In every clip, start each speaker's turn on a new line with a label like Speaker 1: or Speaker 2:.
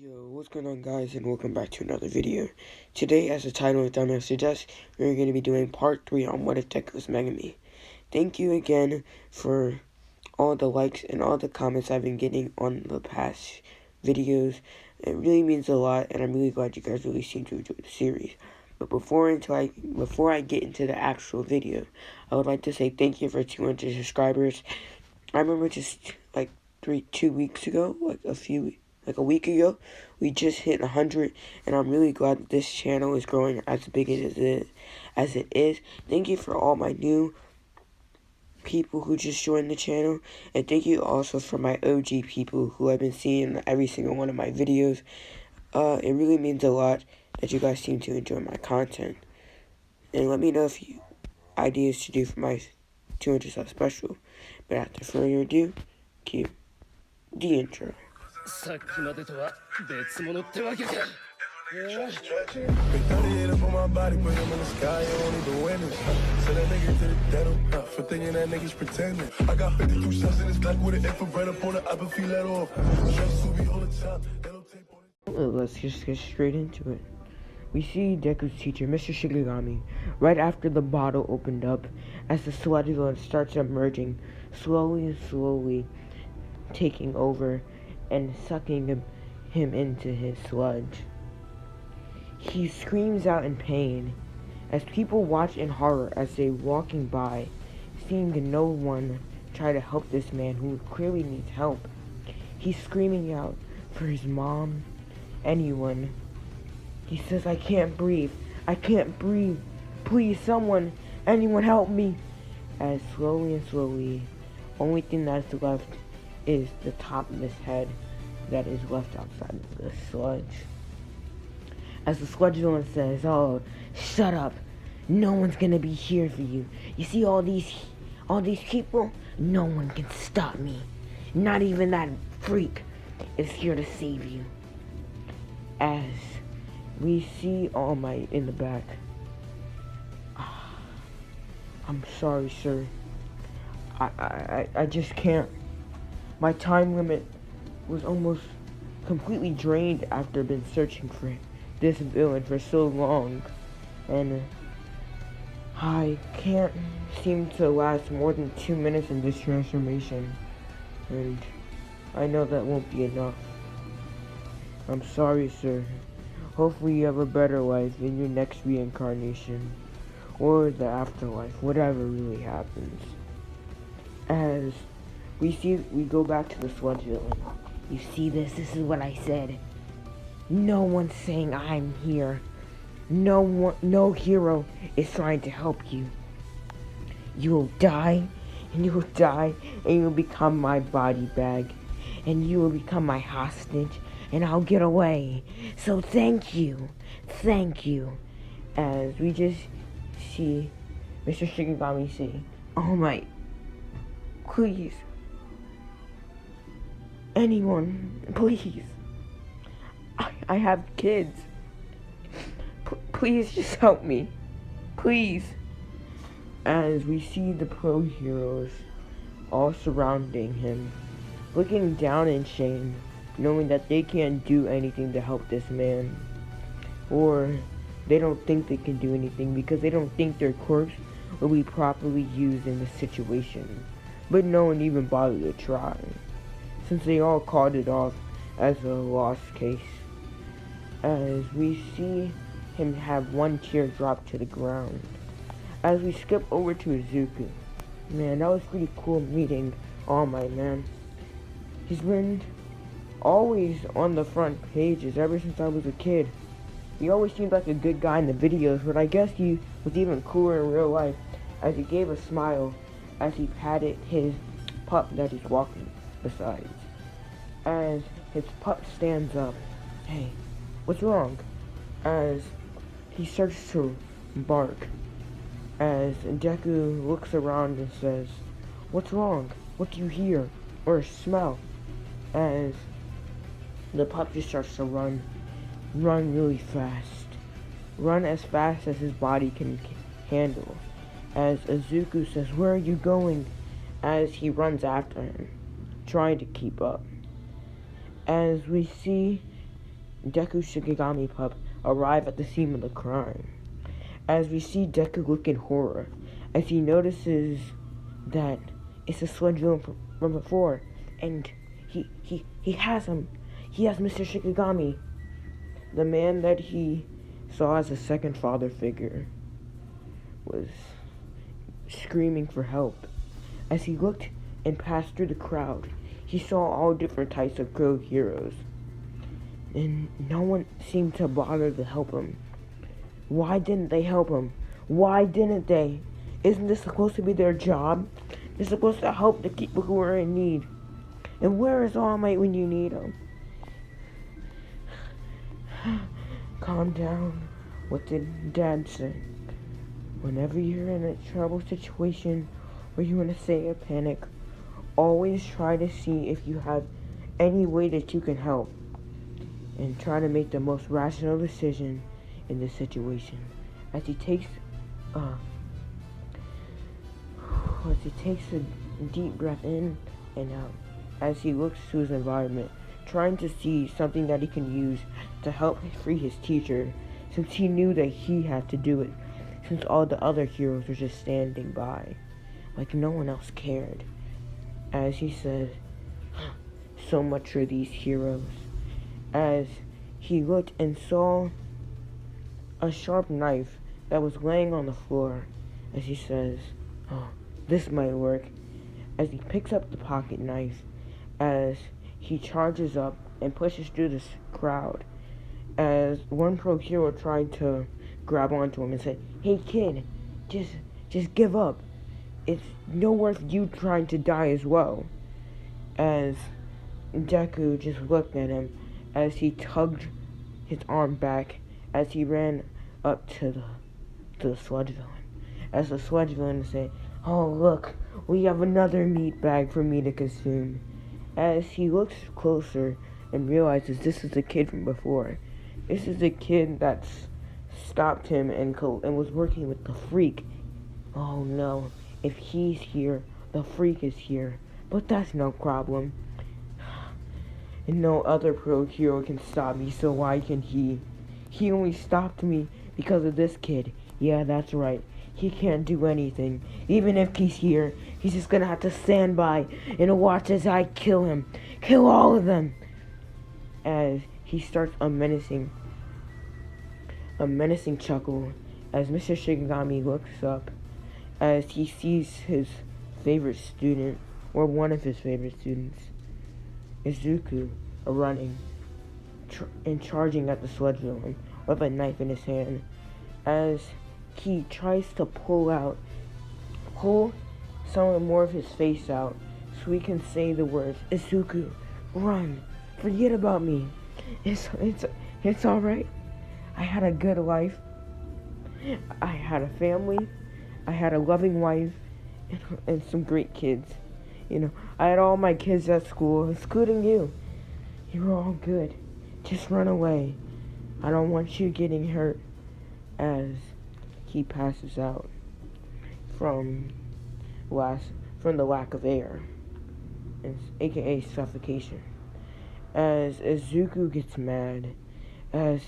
Speaker 1: Yo, what's going on guys, and welcome back to another video. Today, as the title of the thumbnail suggests, we're going to be doing part 3 on What If Deku was Megumi. Thank you again for all the likes and all the comments I've been getting on the past videos. It really means a lot, and I'm really glad you guys really seem to enjoy the series. But before I get into the actual video, I would like to say thank you for 200 subscribers. I remember just like 2 weeks ago, like a week ago, we just hit 100, and I'm really glad that this channel is growing as big as it is. Thank you for all my new people who just joined the channel, and thank you also for my OG people who have been seeing every single one of my videos. It really means a lot that you guys seem to enjoy my content, and let me know if you ideas to do for my 200 sub special. But after further ado, cue the intro.
Speaker 2: さっきまでとは別物ってわけか。
Speaker 3: Big 38 up on my body, put him in the sky, you don't even win it. Send that nigga to the ghetto, for thinking that nigga's pretending. I got 52 shots in this Glock with an infrared up on it, I been feel that off. Just to be on the top, yellow tape on it.
Speaker 1: Let's just get straight into it. We see Deku's teacher, Mr. Shigigami, right after the bottle opened up, as the sludge starts emerging, slowly taking over and sucking him into his sludge. He screams out in pain as people watch in horror as they walking by, seeing no one try to help this man who clearly needs help. He's screaming out for his mom, anyone. He says, I can't breathe, please someone, anyone help me. As slowly, only thing that's left is the top of his head that is left outside of the sludge. As the sludge villain says, oh, shut up. No one's gonna be here for you. You see all these people? No one can stop me. Not even that freak is here to save you. As we see All Might in the back. I'm sorry, sir. I just can't. My time limit was almost completely drained after been searching for this villain for so long, and I can't seem to last more than 2 minutes in this transformation, and I know that won't be enough. I'm sorry, sir. Hopefully you have a better life in your next reincarnation, or the afterlife, whatever really happens. As we go back to the sludge villain. You see this? This is what I said. No one's saying I'm here. No hero is trying to help you. You will die, and you will die, and you will become my body bag, and you will become my hostage, and I'll get away. So thank you. As we just see Mr. Shigigami say, oh my, please. Anyone, please. I have kids. Please just help me. Please. As we see the pro heroes all surrounding him, looking down in shame, knowing that they can't do anything to help this man. Or they don't think they can do anything because they don't think their corpse will be properly used in this situation. But no one even bothered to try, since they all called it off as a lost case. As we see him have one tear drop to the ground. As we skip over to Izuku. Man, that was pretty cool meeting All Might, man. He's been always on the front pages ever since I was a kid. He always seemed like a good guy in the videos, but I guess he was even cooler in real life, as he gave a smile as he patted his pup that he's walking beside. As his pup stands up. Hey, what's wrong? As he starts to bark. As Deku looks around and says, what's wrong? What do you hear or smell? As the pup just starts to run really fast. Run as fast as his body can handle. As Izuku says, where are you going? As he runs after him, trying to keep up. As we see Deku's Shikigami pup arrive at the scene of the crime. As we see Deku look in horror, as he notices that it's a sludge villain from before, and he has him. He has Mr. Shikigami, the man that he saw as a second father figure, was screaming for help. As he looked and passed through the crowd, he saw all different types of Crow heroes, and no one seemed to bother to help him. Why didn't they help him? Why didn't they? Isn't this supposed to be their job? They're supposed to help the people who are in need. And where is All Might when you need him? Calm down. What did Dad say? Whenever you're in a trouble situation or you're in a state of panic, always try to see if you have any way that you can help, and try to make the most rational decision in this situation. As he takes a deep breath in and out, as he looks to his environment, trying to see something that he can use to help free his teacher, since he knew that he had to do it, since all the other heroes were just standing by, like no one else cared. As he said, so much for these heroes. As he looked and saw a sharp knife that was laying on the floor, as he says, oh, this might work. As he picks up the pocket knife, as he charges up and pushes through this crowd, as one pro hero tried to grab onto him and said, hey kid, just give up. It's no worth you trying to die as well. As Deku just looked at him as he tugged his arm back as he ran up to the sludge villain. As the sludge villain said, oh look, we have another meat bag for me to consume. As he looks closer and realizes this is the kid from before. This is the kid that's stopped him and was working with the freak. Oh no, if he's here, the freak is here. But that's no problem. And no other pro hero can stop me, so why can he? He only stopped me because of this kid. Yeah, that's right. He can't do anything. Even if he's here, he's just gonna have to stand by and watch as I kill him. Kill all of them! As he starts a menacing chuckle as Mr. Shikigami looks up as he sees his favorite student, or one of his favorite students, Izuku, running and charging at the sludge villain with a knife in his hand, as he tries to pull some more of his face out so he can say the words, Izuku, run, forget about me, it's alright, I had a good life, I had a family, I had a loving wife, and some great kids. You know, I had all my kids at school, including you. You were all good. Just run away. I don't want you getting hurt. As he passes out from the lack of air, aka suffocation. As Izuku gets mad, as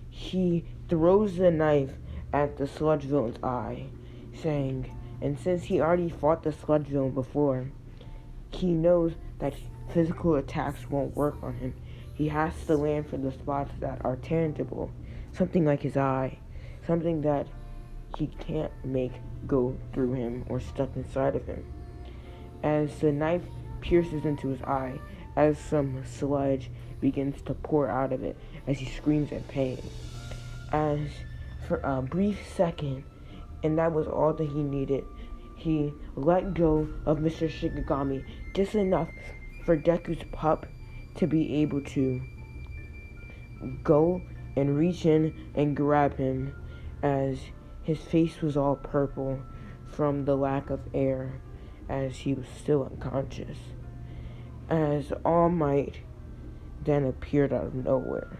Speaker 1: he throws the knife at the sludge villain's eye, saying, and since he already fought the sludge villain before, he knows that physical attacks won't work on him. He has to land for the spots that are tangible, something like his eye, something that he can't make go through him or stuck inside of him. As the knife pierces into his eye, as some sludge begins to pour out of it, as he screams in pain. As for a brief second, and that was all that he needed, he let go of Mr. Shikigami just enough for Deku's pup to be able to go and reach in and grab him, as his face was all purple from the lack of air, as he was still unconscious. As All Might then appeared out of nowhere,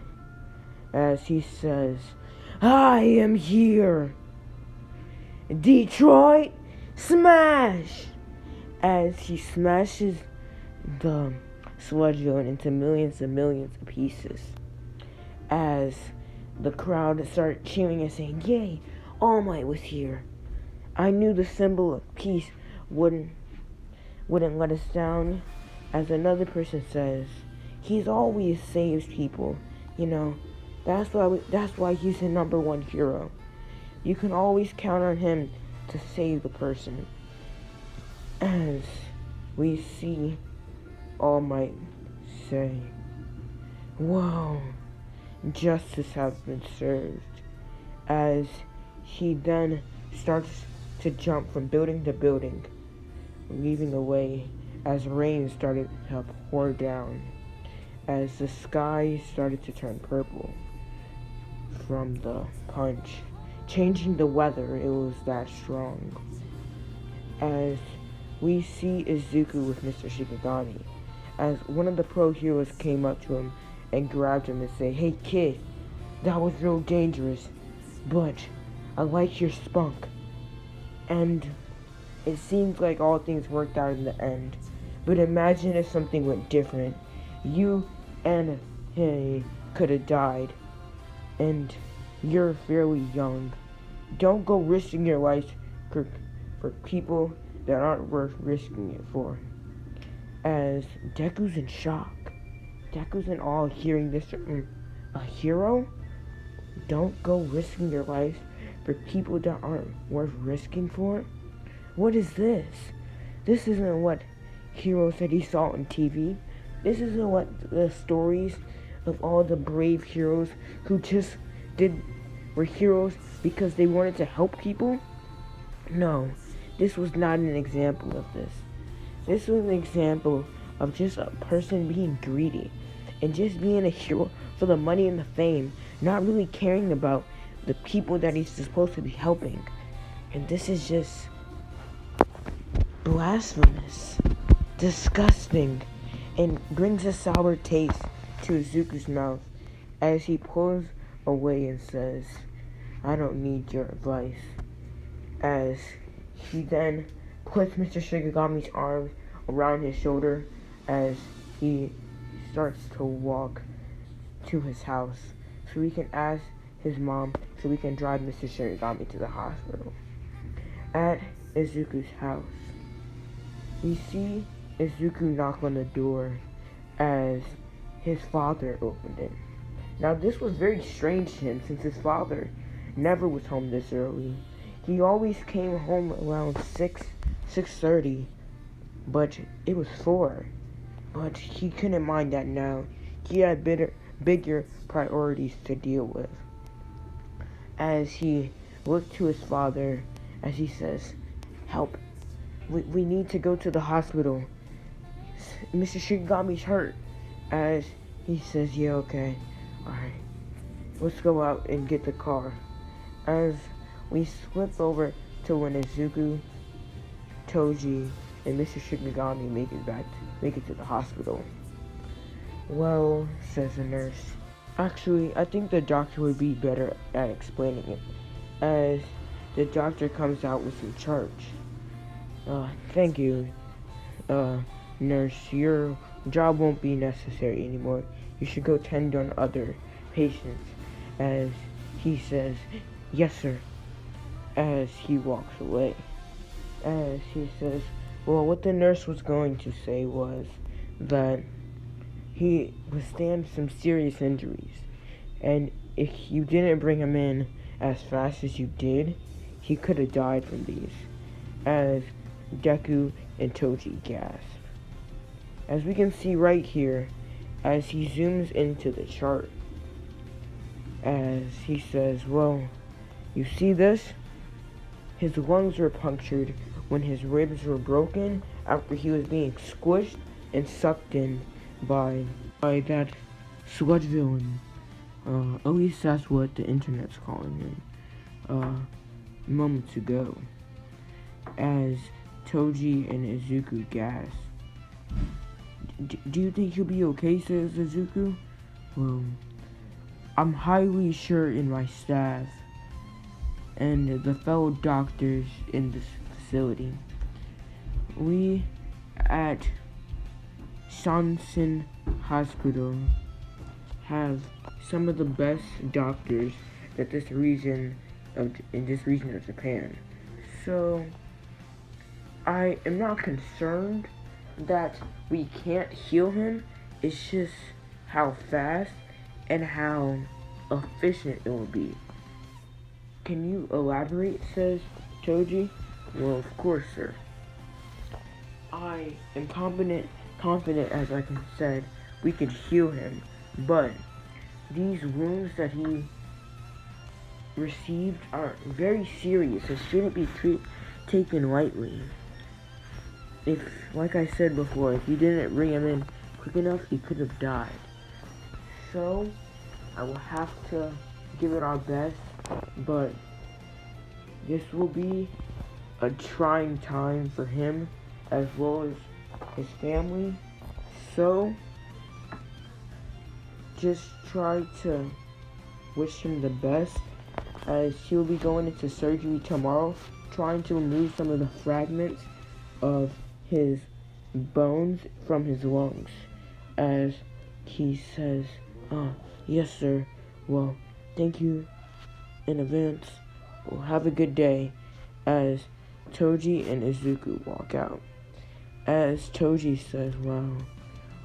Speaker 1: as he says, I am here! Detroit, smash! As he smashes the sludge villain into millions and millions of pieces. as the crowd started cheering and saying, "Yay, All Might was here. I knew the symbol of peace wouldn't let us down." As another person says, "He's always saves people, you know. That's why he's the number one hero. You can always count on him to save the person." As we see All Might say, "Whoa, justice has been served." As he then starts to jump from building to building, leaving the way as rain started to pour down, as the sky started to turn purple from the punch, changing the weather. It was that strong. As we see Izuku with Mr. Shikigami, as one of the pro heroes came up to him and grabbed him and said, "Hey kid, that was real dangerous, but I like your spunk." And it seems like all things worked out in the end. But imagine if something went different. You and he could have died. And you're fairly young. Don't go risking your life for people that aren't worth risking it for. As Deku's in shock. Deku's in awe hearing this. A hero? Don't go risking your life for people that aren't worth risking for? What is this? This isn't what Hero said he saw on TV. This isn't what the stories of all the brave heroes who just were heroes because they wanted to help people. No, this was not an example of this. This was an example of just a person being greedy and just being a hero for the money and the fame, not really caring about the people that he's supposed to be helping. And this is just blasphemous, disgusting, and brings a sour taste to Izuku's mouth as he pulls away and says, "I don't need your advice." As he then puts Mr. Shikigami's arms around his shoulder as he starts to walk to his house so he can ask his mom so we can drive Mr. Shikigami to the hospital. At Izuku's house, we see Izuku knock on the door as his father opened it. Now this was very strange to him since his father never was home this early. He always came home around 6:30, but it was 4. But he couldn't mind that now. He had bigger priorities to deal with. As he looked to his father, as he says, "Help. We need to go to the hospital. Mr. Shikigami's hurt." As he says, "Yeah, okay. Alright. Let's go out and get the car." As we slip over to when Izuku, Toji, and Mr. Shikigami make it to the hospital. "Well," says the nurse. "Actually, I think the doctor would be better at explaining it." As the doctor comes out with some charts. "Thank you, nurse. Your job won't be necessary anymore. You should go tend on other patients." As he says, "Yes, sir." As he walks away. As he says, well, what the nurse was going to say was that he withstand some serious injuries. And if you didn't bring him in as fast as you did, he could have died from these. As Deku and Toji gasp. As we can see right here, as he zooms into the chart, as he says, well, you see this? His lungs were punctured when his ribs were broken after he was being squished and sucked in by that sludge villain. At least that's what the internet's calling him. Moments ago. As Toji and Izuku gasp. Do you think he'll be okay, says Izuku? Well, I'm highly sure in my staff and the fellow doctors in this facility. We at Shansen Hospital have some of the best doctors that in this region of Japan. So I am not concerned that we can't heal him. It's just how fast and how efficient it will be. Can you elaborate, says Toji. Well, of course, sir. I am confident as I said, we could heal him, but these wounds that he received are very serious and shouldn't be taken lightly. If, like I said before, if you didn't bring him in quick enough, he could have died. So, I will have to give it our best, but this will be a trying time for him as well as his family. So, just try to wish him the best, as he'll be going into surgery tomorrow, trying to remove some of the fragments of his bones from his lungs. As he says, yes sir, well, thank you in advance, well, have a good day, as Toji and Izuku walk out. As Toji says, wow,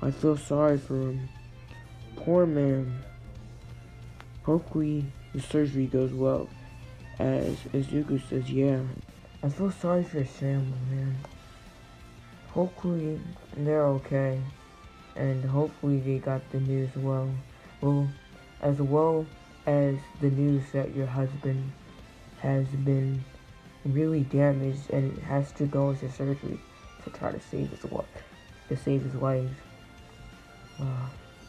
Speaker 1: I feel sorry for him. Poor man. Hopefully the surgery goes well. As Izuku says, yeah, I feel sorry for his family, man. Hopefully they're okay. And hopefully they got the news well. As well as the news that your husband has been really damaged and has to go into surgery to try to save his life.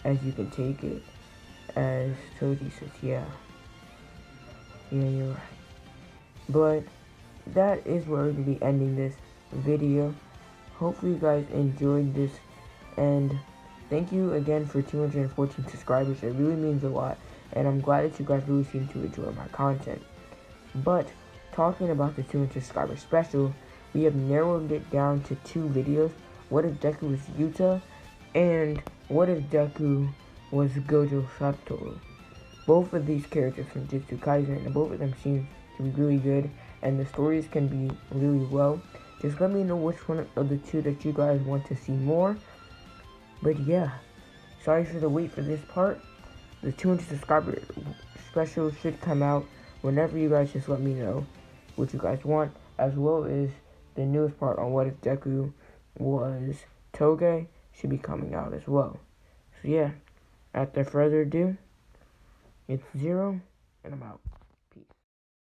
Speaker 1: As you can take it, as Toji says, yeah, you're right. But that is where we're going to be ending this video. Hopefully you guys enjoyed this, and thank you again for 214 subscribers. It really means a lot, and I'm glad that you guys really seem to enjoy my content. But talking about the 200 subscriber special, we have narrowed it down to 2 videos. What if Deku was Yuta, and what if Deku was Gojo Satoru? Both of these characters from Jujutsu Kaisen, and both of them seem to be really good, and the stories can be really well. Just let me know which one of the 2 that you guys want to see more. But yeah, sorry for the wait for this part. The 200 subscriber special should come out whenever you guys just let me know what you guys want, as well as the newest part on what if Deku was Toge should be coming out as well. So yeah, after further ado, it's Zero, and I'm out. Peace.